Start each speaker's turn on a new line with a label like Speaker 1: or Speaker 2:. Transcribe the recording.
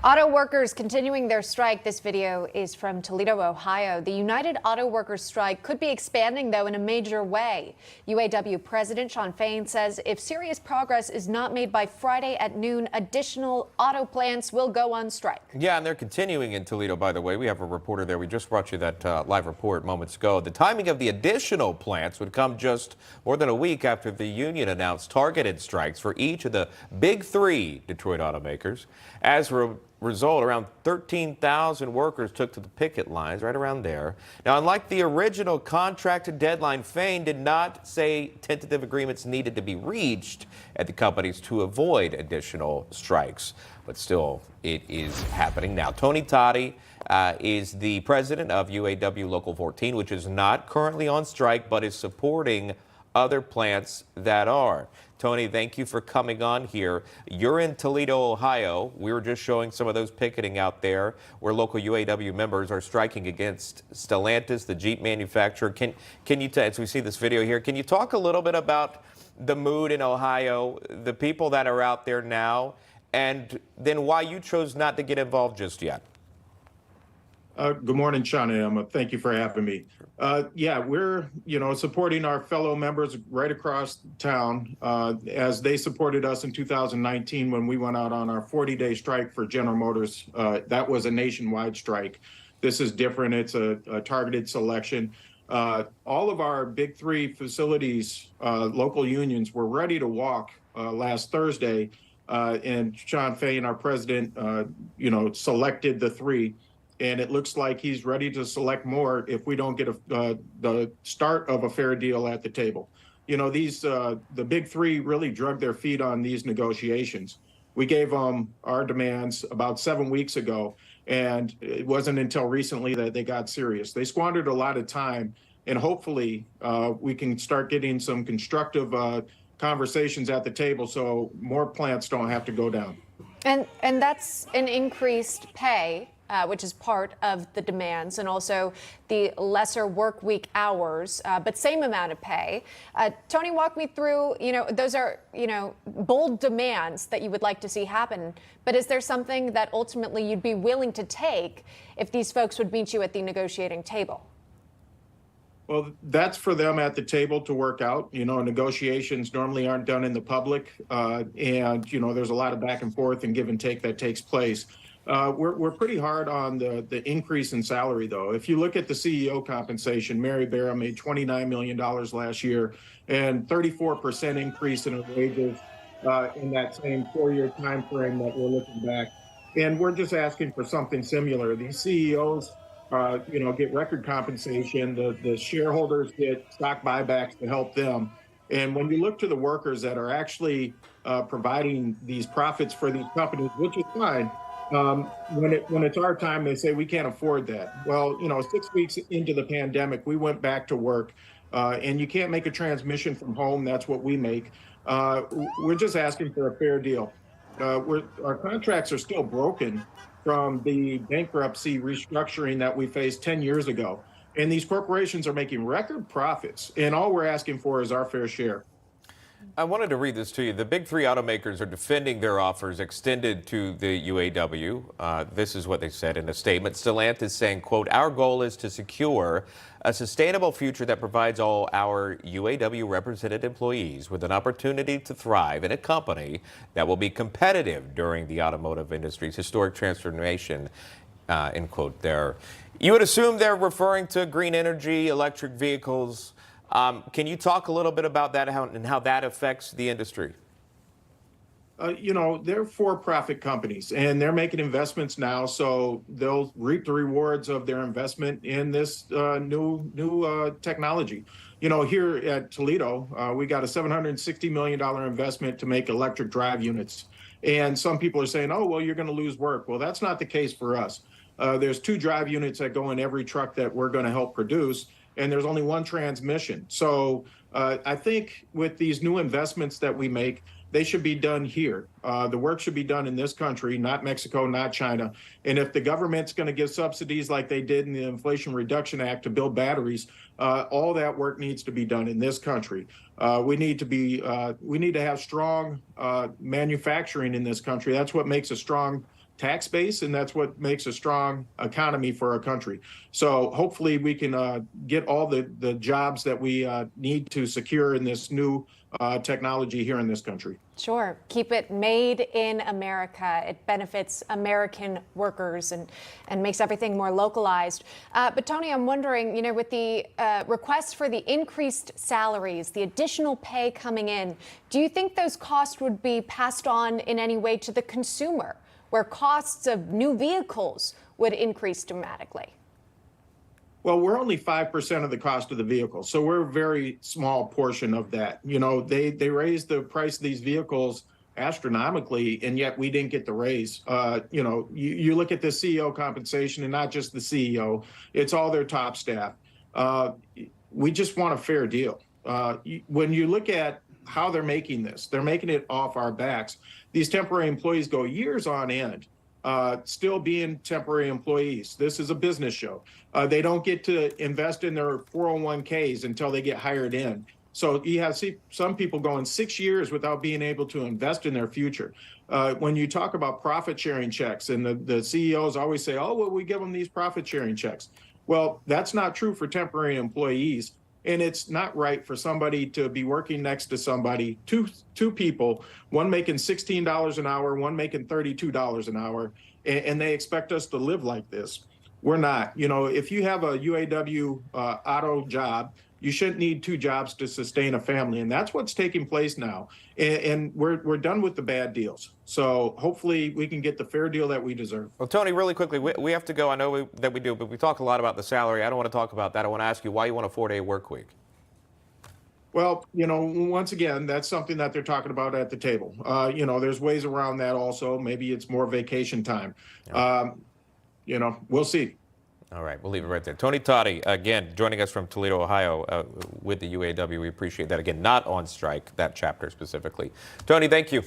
Speaker 1: Auto workers continuing their strike. This video is from Toledo, Ohio. The United Auto Workers strike could be expanding, though, in a major way. UAW President Shawn Fain says if serious progress is not made by Friday at noon, additional auto plants will go on strike.
Speaker 2: Yeah, and they're continuing in Toledo, by the way. We have a reporter there. We just brought you that live report moments ago. The timing of the additional plants would come just more than a week after the union announced targeted strikes for each of the big three Detroit automakers. As a result, around 13,000 workers took to the picket lines, right around there. Now, unlike the original contracted deadline, Fain did not say tentative agreements needed to be reached at the companies to avoid additional strikes. But still, it is happening now. Tony Totty is the president of UAW Local 14, which is not currently on strike, but is supporting other plants that are. Tony, thank you for coming on here. You're in Toledo, Ohio. We were just showing some of those picketing out there where local UAW members are striking against Stellantis, the Jeep manufacturer. Can you, as we see this video here, can you talk a little bit about the mood in Ohio, the people that are out there now, and then why you chose not to get involved just yet?
Speaker 3: Good morning, Shauna. Thank you for having me. Yeah, we're, supporting our fellow members right across town as they supported us in 2019 when we went out on our 40-day strike for General Motors. That was a nationwide strike. This is different. It's a targeted selection. All of our big three facilities, local unions, were ready to walk last Thursday, and Shawn Fain, our president, selected the three. And it looks like he's ready to select more if we don't get the start of a fair deal at the table. The big three really drug their feet on these negotiations. We gave them our demands about 7 weeks ago, and it wasn't until recently that they got serious. They squandered a lot of time, and hopefully we can start getting some constructive conversations at the table so more plants don't have to go down.
Speaker 1: And that's an increased pay. Which is part of the demands, and also the lesser work week hours, but same amount of pay. Tony, walk me through, those are, bold demands that you would like to see happen. But is there something that ultimately you'd be willing to take if these folks would meet you at the negotiating table?
Speaker 3: Well, that's for them at the table to work out. Negotiations normally aren't done in the public, and, there's a lot of back and forth and give and take that takes place. We're pretty hard on the increase in salary, though. If you look at the CEO compensation, Mary Barra made $29 million last year and 34% increase in her wages in that same 4-year time frame that we're looking back. And we're just asking for something similar. These CEOs, get record compensation. The shareholders get stock buybacks to help them. And when you look to the workers that are actually providing these profits for these companies, which is fine, when it's our time, they say we can't afford that. Well, 6 weeks into the pandemic, we went back to work, and you can't make a transmission from home. That's what we make. We're just asking for a fair deal. Our contracts are still broken from the bankruptcy restructuring that we faced 10 years ago. And these corporations are making record profits, and all we're asking for is our fair share.
Speaker 2: I wanted to read this to you. The big three automakers are defending their offers extended to the UAW. This is what they said in a statement. Stellantis saying, quote, "Our goal is to secure a sustainable future that provides all our UAW represented employees with an opportunity to thrive in a company that will be competitive during the automotive industry's historic transformation," end quote there. You would assume they're referring to green energy, electric vehicles. Can you talk a little bit about that and how that affects the industry?
Speaker 3: They're for-profit companies, and they're making investments now, so they'll reap the rewards of their investment in this new technology. Here at Toledo, we got a $760 million investment to make electric drive units. And some people are saying, oh, well, you're going to lose work. Well, that's not the case for us. There's 2 drive units that go in every truck that we're going to help produce, and there's only 1 transmission. So I think with these new investments that we make, they should be done here. The work should be done in this country, not Mexico, not China. And if the government's going to give subsidies like they did in the Inflation Reduction Act to build batteries, all that work needs to be done in this country. We need to have strong manufacturing in this country. That's what makes a strong tax base, and that's what makes a strong economy for our country. So hopefully we can get all the jobs that we need to secure in this new technology here in this country.
Speaker 1: Sure. Keep it made in America. It benefits American workers and makes everything more localized. But Tony, I'm wondering, with the requests for the increased salaries, the additional pay coming in, do you think those costs would be passed on in any way to the consumer, where costs of new vehicles would increase dramatically?
Speaker 3: Well, we're only 5% of the cost of the vehicle, so we're a very small portion of that. They raised the price of these vehicles astronomically, and yet we didn't get the raise. You look at the CEO compensation, and not just the CEO, it's all their top staff. We just want a fair deal. When you look at how they're making this, they're making it off our backs. These temporary employees go years on end. Still being temporary employees. This is a business show. They don't get to invest in their 401ks until they get hired in. So you have some people going 6 years without being able to invest in their future. When you talk about profit sharing checks, and the CEOs always say, oh, well, we give them these profit sharing checks. Well, that's not true for temporary employees. And it's not right for somebody to be working next to somebody, two people, one making $16 an hour, one making $32 an hour, and they expect us to live like this. We're not. If you have a UAW auto job, you shouldn't need two jobs to sustain a family. And that's what's taking place now. And we're done with the bad deals. So hopefully we can get the fair deal that we deserve.
Speaker 2: Well, Tony, really quickly, we have to go. I know that we do, but we talk a lot about the salary. I don't want to talk about that. I want to ask you why you want a 4-day work week.
Speaker 3: Well, once again, that's something that they're talking about at the table. There's ways around that also. Maybe it's more vacation time. Yeah. We'll see.
Speaker 2: All right, we'll leave it right there. Tony Totty, again, joining us from Toledo, Ohio, with the UAW. We appreciate that. Again, not on strike, that chapter specifically. Tony, thank you.